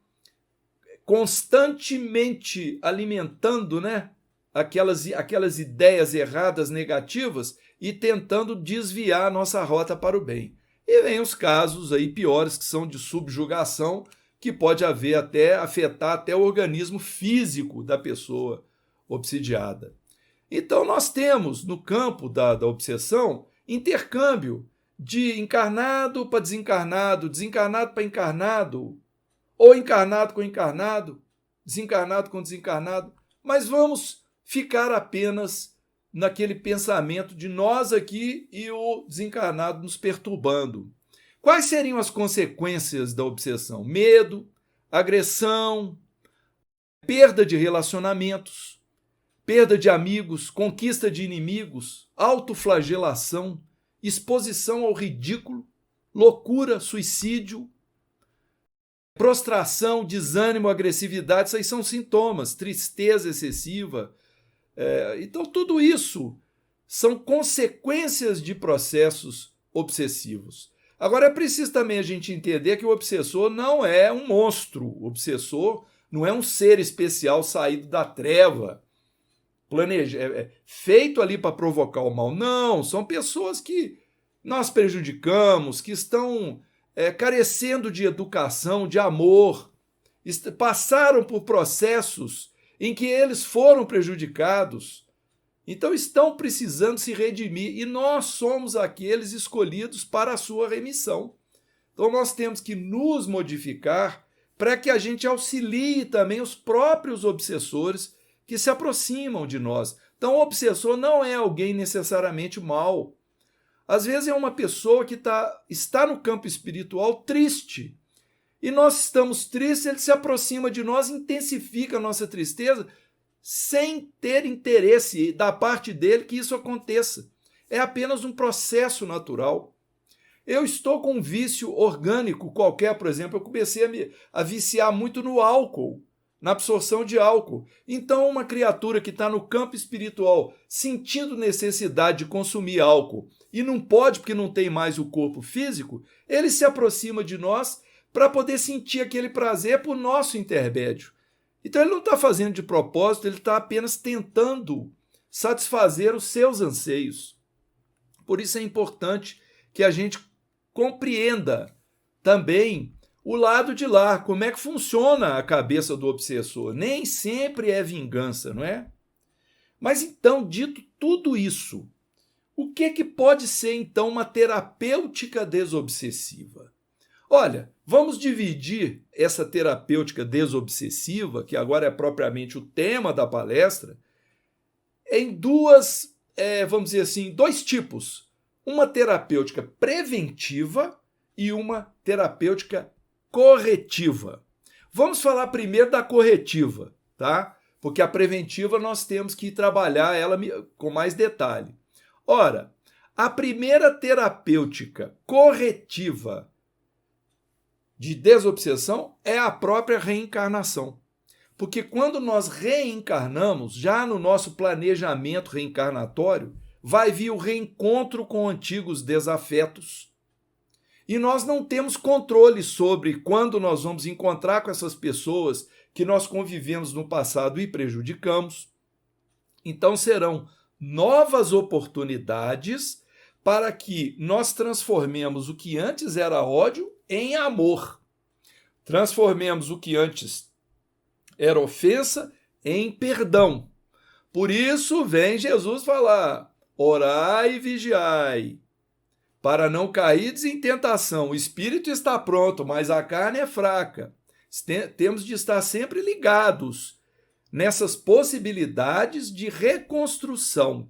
[SPEAKER 1] constantemente alimentando, né, aquelas ideias erradas, negativas, e tentando desviar a nossa rota para o bem. E vem os casos aí piores, que são de subjugação, que pode afetar até o organismo físico da pessoa obsidiada. Então nós temos no campo da obsessão intercâmbio de encarnado para desencarnado, desencarnado para encarnado, ou encarnado com encarnado, desencarnado com desencarnado, mas vamos ficar apenas naquele pensamento de nós aqui e o desencarnado nos perturbando. Quais seriam as consequências da obsessão? Medo, agressão, perda de relacionamentos, perda de amigos, conquista de inimigos, autoflagelação, exposição ao ridículo, loucura, suicídio, prostração, desânimo, agressividade, isso aí são sintomas, tristeza excessiva. Então, tudo isso são consequências de processos obsessivos. Agora, é preciso também a gente entender que o obsessor não é um monstro. O obsessor não é um ser especial saído da treva, feito ali para provocar o mal. Não, são pessoas que nós prejudicamos, que estão carecendo de educação, de amor, passaram por processos em que eles foram prejudicados, Então estão precisando se redimir e nós somos aqueles escolhidos para a sua remissão. Então nós temos que nos modificar para que a gente auxilie também os próprios obsessores que se aproximam de nós. Então o obsessor não é alguém necessariamente mau. Às vezes é uma pessoa que está no campo espiritual triste. E nós estamos tristes, ele se aproxima de nós, intensifica a nossa tristeza, sem ter interesse da parte dele que isso aconteça. É apenas um processo natural. Eu estou com um vício orgânico qualquer, por exemplo, eu comecei a viciar muito no álcool, na absorção de álcool. Então, uma criatura que está no campo espiritual, sentindo necessidade de consumir álcool, e não pode porque não tem mais o corpo físico, ele se aproxima de nós para poder sentir aquele prazer por nosso intermédio. Então ele não está fazendo de propósito, ele está apenas tentando satisfazer os seus anseios. Por isso é importante que a gente compreenda também o lado de lá, como é que funciona a cabeça do obsessor. Nem sempre é vingança, não é? Mas então, dito tudo isso, o que pode ser então uma terapêutica desobsessiva? Olha, vamos dividir essa terapêutica desobsessiva, que agora é propriamente o tema da palestra, em vamos dizer assim, dois tipos. Uma terapêutica preventiva e uma terapêutica corretiva. Vamos falar primeiro da corretiva, tá? Porque a preventiva nós temos que trabalhar ela com mais detalhe. Ora, a primeira terapêutica corretiva de desobsessão é a própria reencarnação. Porque quando nós reencarnamos, já no nosso planejamento reencarnatório, vai vir o reencontro com antigos desafetos. E nós não temos controle sobre quando nós vamos encontrar com essas pessoas que nós convivemos no passado e prejudicamos. Então serão novas oportunidades para que nós transformemos o que antes era ódio em amor. Transformemos o que antes era ofensa em perdão. Por isso vem Jesus falar: orai e vigiai, para não cairdes em tentação. O espírito está pronto, mas a carne é fraca. Temos de estar sempre ligados nessas possibilidades de reconstrução.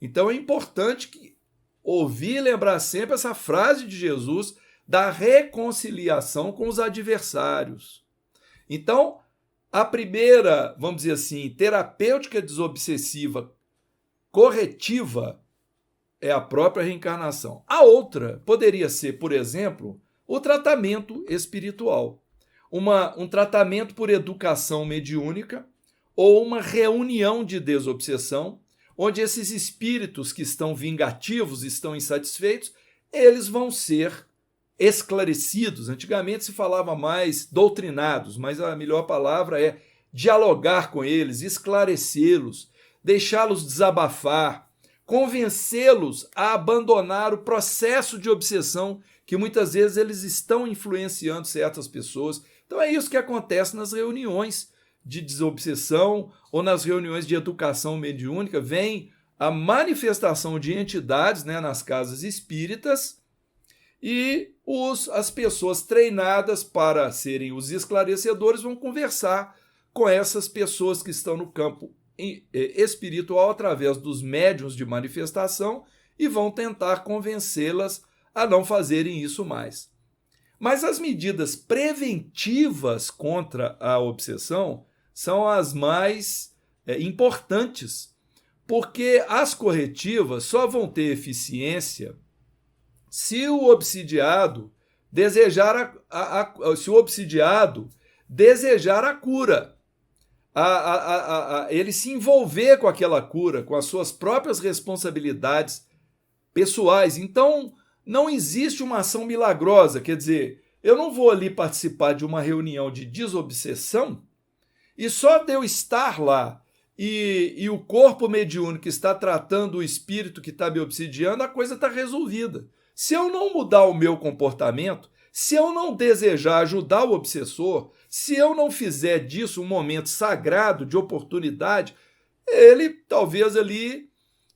[SPEAKER 1] Então é importante ouvir e lembrar sempre essa frase de Jesus da reconciliação com os adversários. Então, a primeira, vamos dizer assim, terapêutica desobsessiva corretiva é a própria reencarnação. A outra poderia ser, por exemplo, o tratamento espiritual. Um tratamento por educação mediúnica ou uma reunião de desobsessão, onde esses espíritos que estão vingativos, estão insatisfeitos, eles vão ser esclarecidos. Antigamente se falava mais doutrinados, mas a melhor palavra é dialogar com eles, esclarecê-los, deixá-los desabafar, convencê-los a abandonar o processo de obsessão que muitas vezes eles estão influenciando certas pessoas. Então é isso que acontece nas reuniões de desobsessão ou nas reuniões de educação mediúnica. Vem a manifestação de entidades, nas casas espíritas, e as pessoas treinadas para serem os esclarecedores vão conversar com essas pessoas que estão no campo espiritual através dos médiuns de manifestação e vão tentar convencê-las a não fazerem isso mais. Mas as medidas preventivas contra a obsessão são as mais importantes, porque as corretivas só vão ter eficiência se o obsidiado desejar a cura, ele se envolver com aquela cura, com as suas próprias responsabilidades pessoais. Então, não existe uma ação milagrosa, quer dizer, eu não vou ali participar de uma reunião de desobsessão e só de eu estar lá e o corpo mediúnico está tratando o espírito que está me obsidiando, a coisa está resolvida. Se eu não mudar o meu comportamento, se eu não desejar ajudar o obsessor, se eu não fizer disso um momento sagrado de oportunidade, ele talvez ali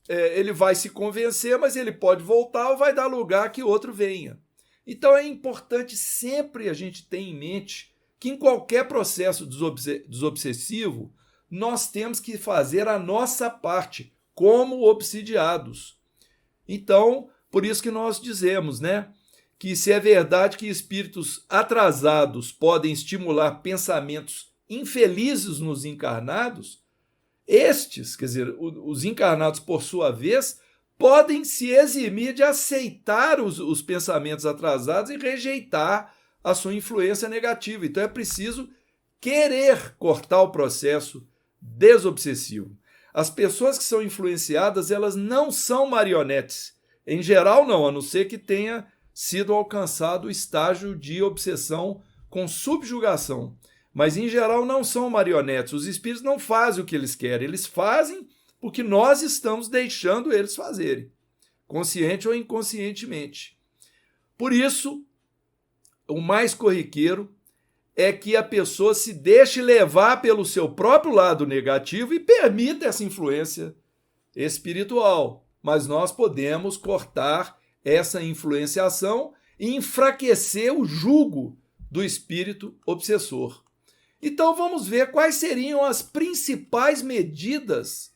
[SPEAKER 1] ele vai se convencer, mas ele pode voltar ou vai dar lugar que outro venha. Então é importante sempre a gente ter em mente que em qualquer processo desobsessivo, nós temos que fazer a nossa parte, como obsidiados. Então, por isso que nós dizemos, né, que se é verdade que espíritos atrasados podem estimular pensamentos infelizes nos encarnados, estes, quer dizer, os encarnados, por sua vez, podem se eximir de aceitar os pensamentos atrasados e rejeitar a sua influência negativa. Então é preciso querer cortar o processo desobsessivo. As pessoas que são influenciadas, elas não são marionetes. Em geral, não, a não ser que tenha sido alcançado o estágio de obsessão com subjugação. Mas, em geral, não são marionetes. Os espíritos não fazem o que eles querem. Eles fazem porque nós estamos deixando eles fazerem, consciente ou inconscientemente. Por isso, o mais corriqueiro é que a pessoa se deixe levar pelo seu próprio lado negativo e permita essa influência espiritual. Mas nós podemos cortar essa influenciação e enfraquecer o jugo do espírito obsessor. Então vamos ver quais seriam as principais medidas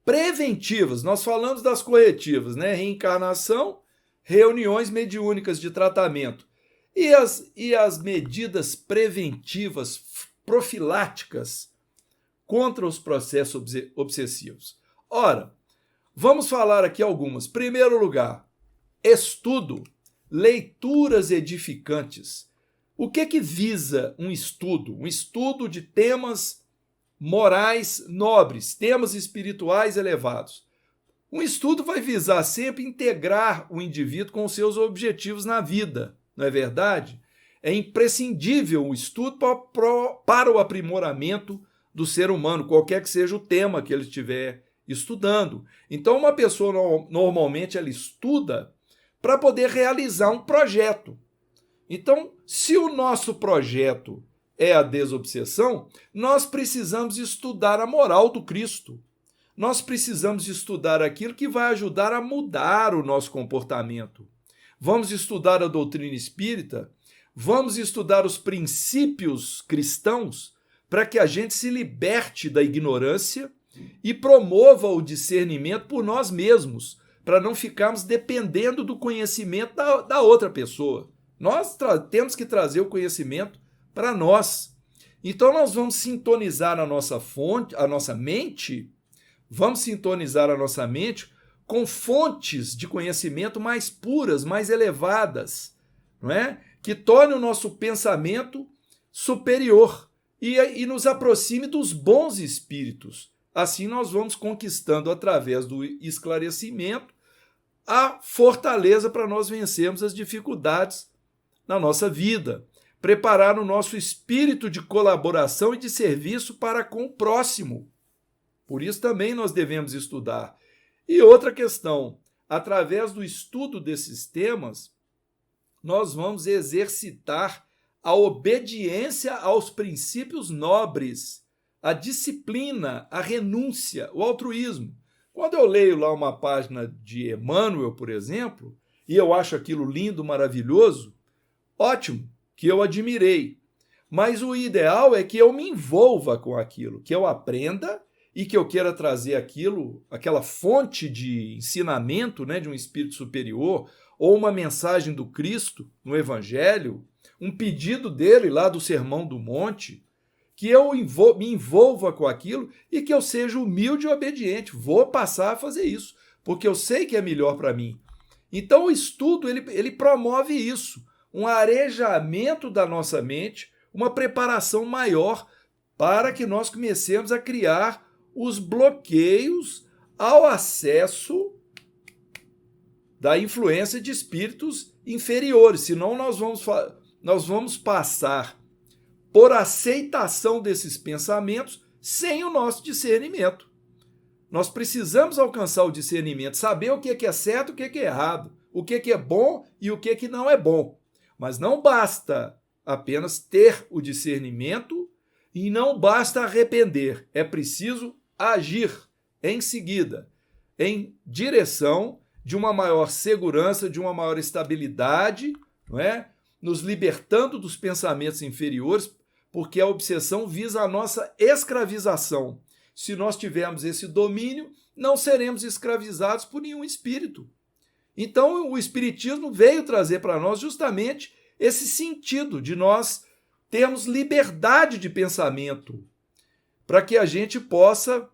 [SPEAKER 1] preventivas. Nós falamos das corretivas, né? Reencarnação, reuniões mediúnicas de tratamento. E as medidas preventivas, profiláticas contra os processos obsessivos? Ora, vamos falar aqui algumas. Primeiro lugar, estudo, leituras edificantes. O que visa um estudo? Um estudo de temas morais nobres, temas espirituais elevados. Um estudo vai visar sempre integrar o indivíduo com os seus objetivos na vida, não é verdade? É imprescindível o estudo para o aprimoramento do ser humano, qualquer que seja o tema que ele estiver estudando. Então, uma pessoa normalmente ela estuda para poder realizar um projeto. Então, se o nosso projeto é a desobsessão, nós precisamos estudar a moral do Cristo. Nós precisamos estudar aquilo que vai ajudar a mudar o nosso comportamento. Vamos estudar a doutrina espírita, vamos estudar os princípios cristãos para que a gente se liberte da ignorância e promova o discernimento por nós mesmos, para não ficarmos dependendo do conhecimento da outra pessoa. Nós temos que trazer o conhecimento para nós. Então nós vamos sintonizar a nossa fonte, a nossa mente, com fontes de conhecimento mais puras, mais elevadas, não é? Que tornem o nosso pensamento superior e nos aproxime dos bons espíritos. Assim nós vamos conquistando, através do esclarecimento, a fortaleza para nós vencermos as dificuldades na nossa vida, preparar o nosso espírito de colaboração e de serviço para com o próximo. Por isso também nós devemos estudar. E outra questão, através do estudo desses temas, nós vamos exercitar a obediência aos princípios nobres, a disciplina, a renúncia, o altruísmo. Quando eu leio lá uma página de Emmanuel, por exemplo, e eu acho aquilo lindo, maravilhoso, ótimo, que eu admirei. Mas o ideal é que eu me envolva com aquilo, que eu aprenda e que eu queira trazer aquilo, aquela fonte de ensinamento, né, de um espírito superior, ou uma mensagem do Cristo no Evangelho, um pedido dele lá do Sermão do Monte, que eu me envolva com aquilo e que eu seja humilde e obediente. Vou passar a fazer isso, porque eu sei que é melhor para mim. Então o estudo ele promove isso, um arejamento da nossa mente, uma preparação maior para que nós comecemos a criar os bloqueios ao acesso da influência de espíritos inferiores. Senão nós vamos passar por aceitação desses pensamentos sem o nosso discernimento. Nós precisamos alcançar o discernimento, saber o que é certo e o que é errado, o que é bom e o que não é bom. Mas não basta apenas ter o discernimento e não basta arrepender. É preciso agir em seguida em direção de uma maior segurança, de uma maior estabilidade, não é? Nos libertando dos pensamentos inferiores, porque a obsessão visa a nossa escravização. Se nós tivermos esse domínio, não seremos escravizados por nenhum espírito. Então, o Espiritismo veio trazer para nós justamente esse sentido de nós termos liberdade de pensamento, para que a gente possa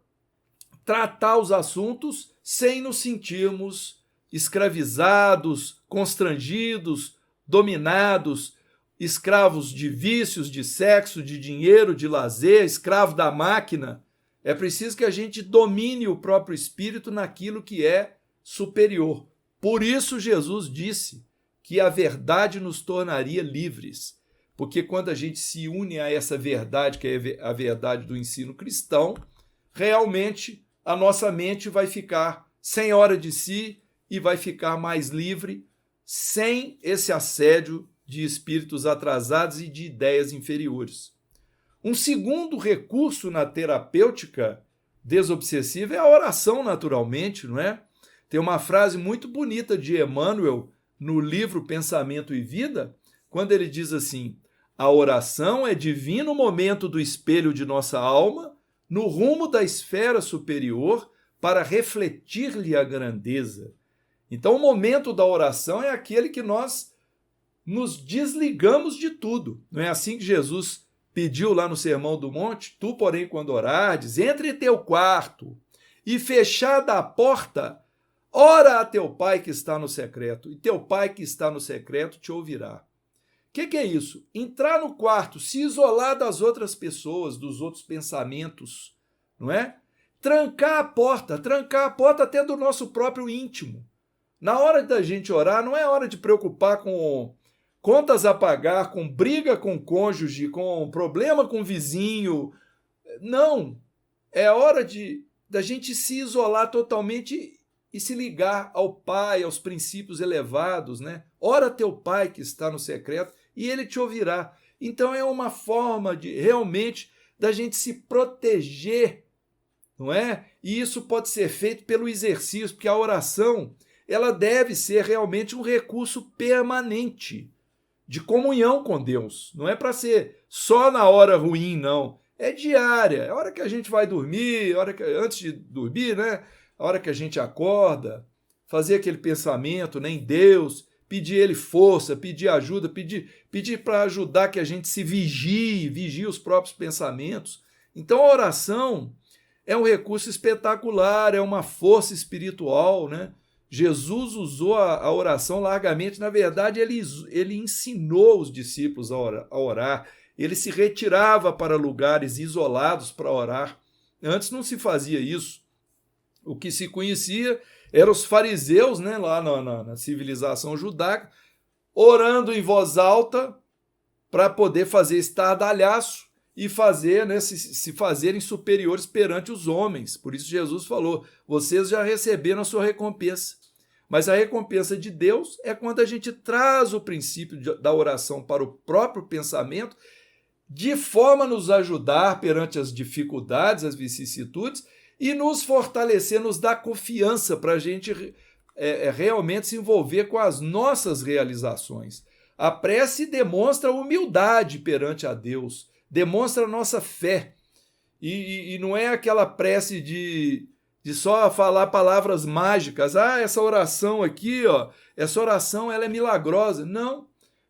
[SPEAKER 1] tratar os assuntos sem nos sentirmos escravizados, constrangidos, dominados, escravos de vícios, de sexo, de dinheiro, de lazer, escravo da máquina. É preciso que a gente domine o próprio espírito naquilo que é superior. Por isso Jesus disse que a verdade nos tornaria livres, porque quando a gente se une a essa verdade, que é a verdade do ensino cristão, realmente a nossa mente vai ficar sem hora de si e vai ficar mais livre, sem esse assédio de espíritos atrasados e de ideias inferiores. Um segundo recurso na terapêutica desobsessiva é a oração, naturalmente, não é? Tem uma frase muito bonita de Emmanuel no livro Pensamento e Vida, quando ele diz assim: a oração é divino momento do espelho de nossa alma, no rumo da esfera superior, para refletir-lhe a grandeza. Então, o momento da oração é aquele que nós nos desligamos de tudo. Não é assim que Jesus pediu lá no Sermão do Monte? Tu, porém, quando orares, entre em teu quarto e fechada a porta, ora a teu pai que está no secreto, e teu pai que está no secreto te ouvirá. O que é isso? Entrar no quarto, se isolar das outras pessoas, dos outros pensamentos, não é? Trancar a porta até do nosso próprio íntimo. Na hora da gente orar, não é hora de preocupar com contas a pagar, com briga com o cônjuge, com problema com o vizinho. Não. É hora da gente se isolar totalmente e se ligar ao Pai, aos princípios elevados, né? Ora teu Pai que está no secreto e ele te ouvirá. Então é uma forma de realmente da gente se proteger, não é? E isso pode ser feito pelo exercício, porque a oração ela deve ser realmente um recurso permanente de comunhão com Deus. Não é para ser só na hora ruim, não. É diária. É a hora que a gente vai dormir, antes de dormir, né? A hora que a gente acorda, fazer aquele pensamento, né, em Deus, pedir Ele força, pedir ajuda, pedir para ajudar que a gente se vigie os próprios pensamentos. Então a oração é um recurso espetacular, é uma força espiritual, né? Jesus usou a oração largamente. Na verdade, ele ensinou os discípulos a orar. Ele se retirava para lugares isolados para orar. Antes não se fazia isso. O que se conhecia eram os fariseus, né, lá na civilização judaica, orando em voz alta para poder fazer estardalhaço e fazer, né, se fazerem superiores perante os homens. Por isso Jesus falou, vocês já receberam a sua recompensa. Mas a recompensa de Deus é quando a gente traz o princípio da oração para o próprio pensamento, de forma a nos ajudar perante as dificuldades, as vicissitudes, e nos fortalecer, nos dar confiança para a gente realmente se envolver com as nossas realizações. A prece demonstra humildade perante a Deus, demonstra a nossa fé. E não é aquela prece de só falar palavras mágicas. Ah, essa oração aqui, ó, essa oração ela é milagrosa. Não.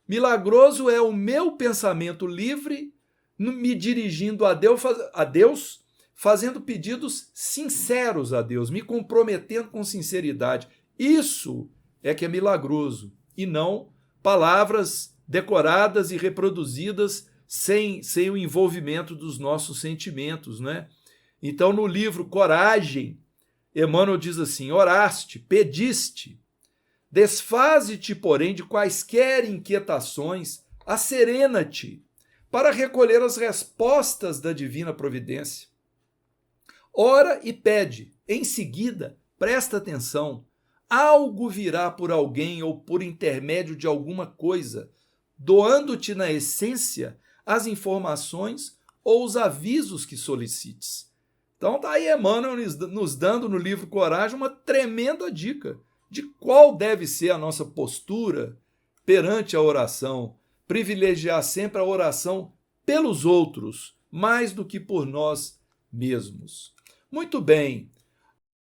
[SPEAKER 1] Milagroso é o meu pensamento livre me dirigindo a Deus, fazendo pedidos sinceros a Deus, me comprometendo com sinceridade. Isso é que é milagroso, e não palavras decoradas e reproduzidas sem o envolvimento dos nossos sentimentos, né? Então, no livro Coragem, Emmanuel diz assim, oraste, pediste, desfaze-te, porém, de quaisquer inquietações, asserena-te, para recolher as respostas da divina providência. Ora e pede, em seguida, presta atenção, algo virá por alguém ou por intermédio de alguma coisa, doando-te na essência as informações ou os avisos que solicites. Então tá aí Emmanuel nos dando no livro Coragem uma tremenda dica de qual deve ser a nossa postura perante a oração. Privilegiar sempre a oração pelos outros, mais do que por nós mesmos. Muito bem.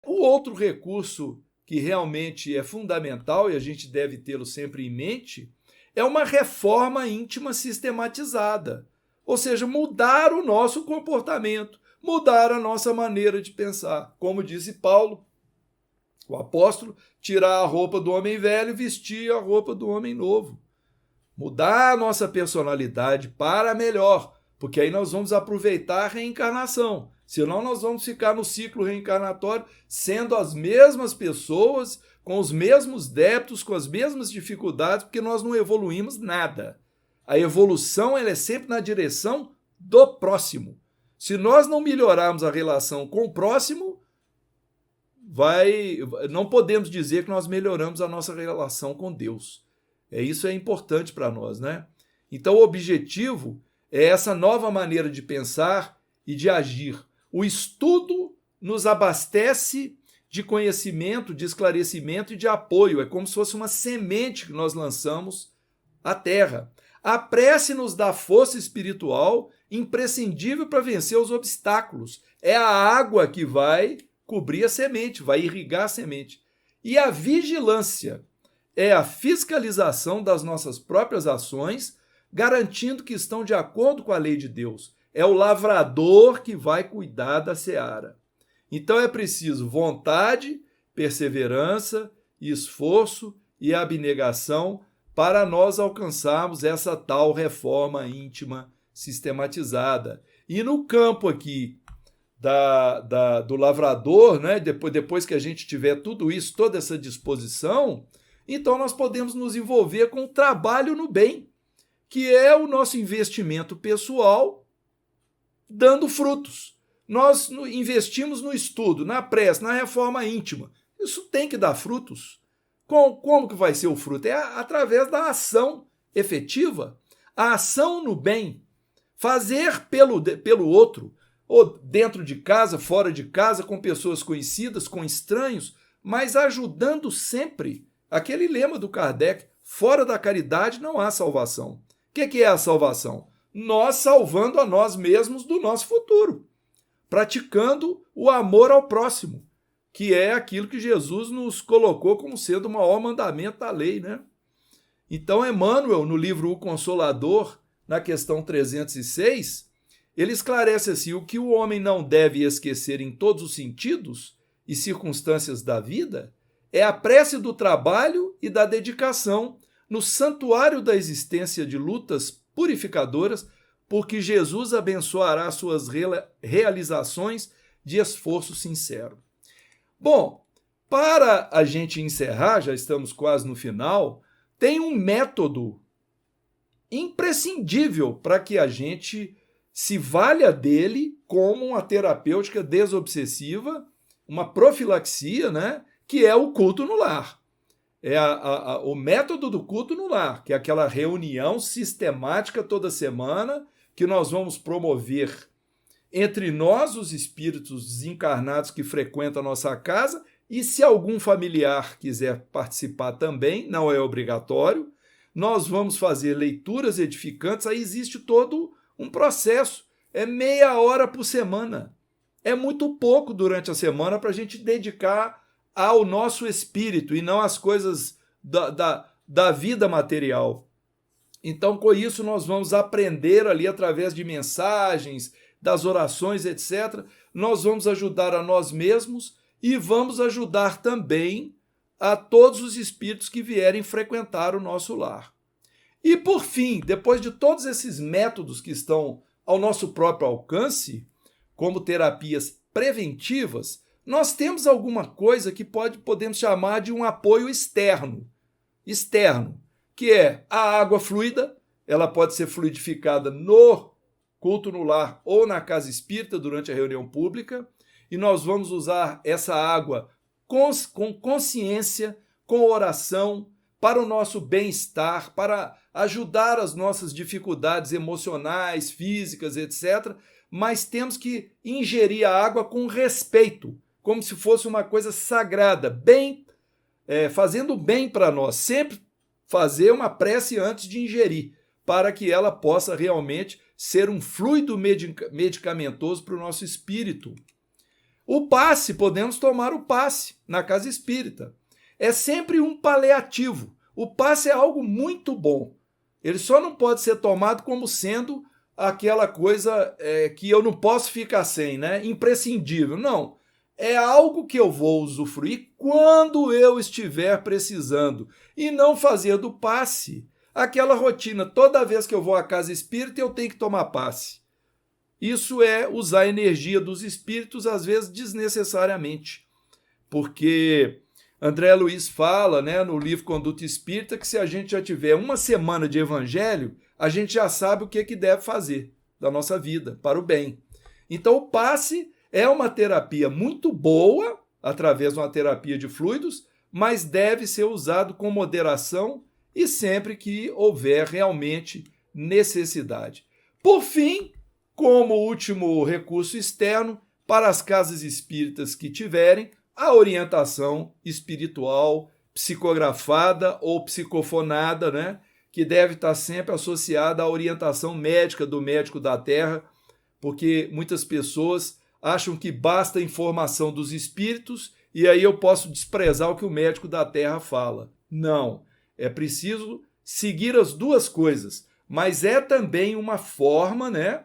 [SPEAKER 1] O outro recurso que realmente é fundamental, e a gente deve tê-lo sempre em mente, é uma reforma íntima sistematizada. Ou seja, mudar o nosso comportamento, mudar a nossa maneira de pensar. Como disse Paulo, o apóstolo, tirar a roupa do homem velho e vestir a roupa do homem novo. Mudar a nossa personalidade para melhor, porque aí nós vamos aproveitar a reencarnação. Senão nós vamos ficar no ciclo reencarnatório sendo as mesmas pessoas, com os mesmos débitos, com as mesmas dificuldades, porque nós não evoluímos nada. A evolução ela é sempre na direção do próximo. Se nós não melhorarmos a relação com o próximo, não podemos dizer que nós melhoramos a nossa relação com Deus. Isso é importante para nós, né? Então o objetivo é essa nova maneira de pensar e de agir. O estudo nos abastece de conhecimento, de esclarecimento e de apoio. É como se fosse uma semente que nós lançamos à terra. A prece nos dá força espiritual imprescindível para vencer os obstáculos. É a água que vai cobrir a semente, vai irrigar a semente. E a vigilância é a fiscalização das nossas próprias ações, garantindo que estão de acordo com a lei de Deus. É o lavrador que vai cuidar da seara. Então é preciso vontade, perseverança, esforço e abnegação para nós alcançarmos essa tal reforma íntima sistematizada. E no campo aqui do lavrador, né, depois que a gente tiver tudo isso, toda essa disposição, então nós podemos nos envolver com o trabalho no bem, que é o nosso investimento pessoal dando frutos. Nós investimos no estudo, na prece, na reforma íntima. Isso tem que dar frutos. Como que vai ser o fruto? É através da ação efetiva, a ação no bem, fazer pelo outro, ou dentro de casa, fora de casa, com pessoas conhecidas, com estranhos, mas ajudando sempre. Aquele lema do Kardec, fora da caridade não há salvação. O que é a salvação? Nós salvando a nós mesmos do nosso futuro, praticando o amor ao próximo, que é aquilo que Jesus nos colocou como sendo o maior mandamento da lei, né? Então, Emmanuel, no livro O Consolador, na questão 306, ele esclarece assim: o que o homem não deve esquecer em todos os sentidos e circunstâncias da vida é a prece do trabalho e da dedicação no santuário da existência de lutas purificadoras, porque Jesus abençoará suas realizações de esforço sincero. Bom, para a gente encerrar, já estamos quase no final, tem um método imprescindível para que a gente se valha dele como uma terapêutica desobsessiva, uma profilaxia, né? Que é o culto no lar. É o método do culto no lar, que é aquela reunião sistemática toda semana que nós vamos promover entre nós, os espíritos desencarnados que frequentam a nossa casa, e se algum familiar quiser participar também, não é obrigatório, nós vamos fazer leituras edificantes, aí existe todo um processo, é meia hora por semana. É muito pouco durante a semana para a gente dedicar ao nosso espírito e não às coisas da vida material. Então, com isso, nós vamos aprender ali através de mensagens, das orações, etc. Nós vamos ajudar a nós mesmos e vamos ajudar também a todos os espíritos que vierem frequentar o nosso lar. E, por fim, depois de todos esses métodos que estão ao nosso próprio alcance, como terapias preventivas, nós temos alguma coisa que podemos chamar de um apoio externo, que é a água fluida. Ela pode ser fluidificada no culto no lar ou na casa espírita durante a reunião pública, e nós vamos usar essa água com consciência, com oração, para o nosso bem-estar, para ajudar as nossas dificuldades emocionais, físicas, etc., mas temos que ingerir a água com respeito, como se fosse uma coisa sagrada, fazendo bem para nós. Sempre fazer uma prece antes de ingerir, para que ela possa realmente ser um fluido medicamentoso para o nosso espírito. O passe, podemos tomar o passe na casa espírita. É sempre um paliativo. O passe é algo muito bom. Ele só não pode ser tomado como sendo aquela coisa que eu não posso ficar sem, né? Imprescindível. Não. É algo que eu vou usufruir quando eu estiver precisando. E não fazer do passe aquela rotina. Toda vez que eu vou à casa espírita, eu tenho que tomar passe. Isso é usar a energia dos espíritos, às vezes desnecessariamente. Porque André Luiz fala, né, no livro Conduta Espírita, que se a gente já tiver uma semana de evangelho, a gente já sabe o que deve fazer da nossa vida, para o bem. Então o passe é uma terapia muito boa, através de uma terapia de fluidos, mas deve ser usado com moderação e sempre que houver realmente necessidade. Por fim, como último recurso externo, para as casas espíritas que tiverem, a orientação espiritual psicografada ou psicofonada, né? Que deve estar sempre associada à orientação médica do médico da Terra, porque muitas pessoas acham que basta a informação dos espíritos e aí eu posso desprezar o que o médico da Terra fala. Não, é preciso seguir as duas coisas, mas é também uma forma, né,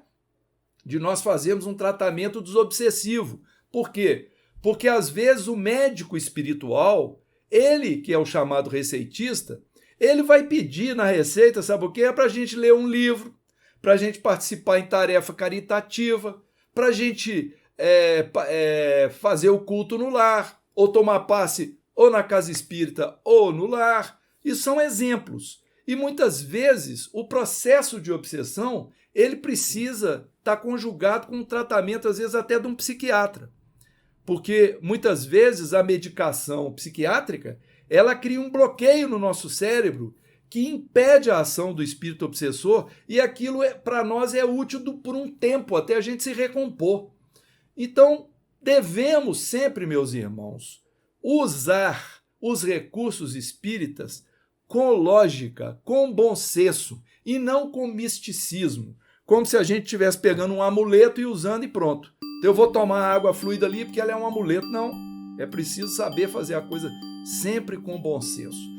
[SPEAKER 1] de nós fazermos um tratamento desobsessivo. Por quê? Porque às vezes o médico espiritual, ele que é o chamado receitista, ele vai pedir na receita, sabe o quê? É para a gente ler um livro, para a gente participar em tarefa caritativa, para a gente fazer o culto no lar, ou tomar passe ou na casa espírita ou no lar. E são exemplos. E muitas vezes o processo de obsessão, ele precisa estar conjugado com um tratamento, às vezes até de um psiquiatra. Porque muitas vezes a medicação psiquiátrica, ela cria um bloqueio no nosso cérebro que impede a ação do espírito obsessor e aquilo para nós é útil por um tempo, até a gente se recompor. Então, devemos sempre, meus irmãos, usar os recursos espíritas com lógica, com bom senso e não com misticismo, como se a gente estivesse pegando um amuleto e usando e pronto. Então, eu vou tomar água fluida ali porque ela é um amuleto. Não, é preciso saber fazer a coisa sempre com bom senso.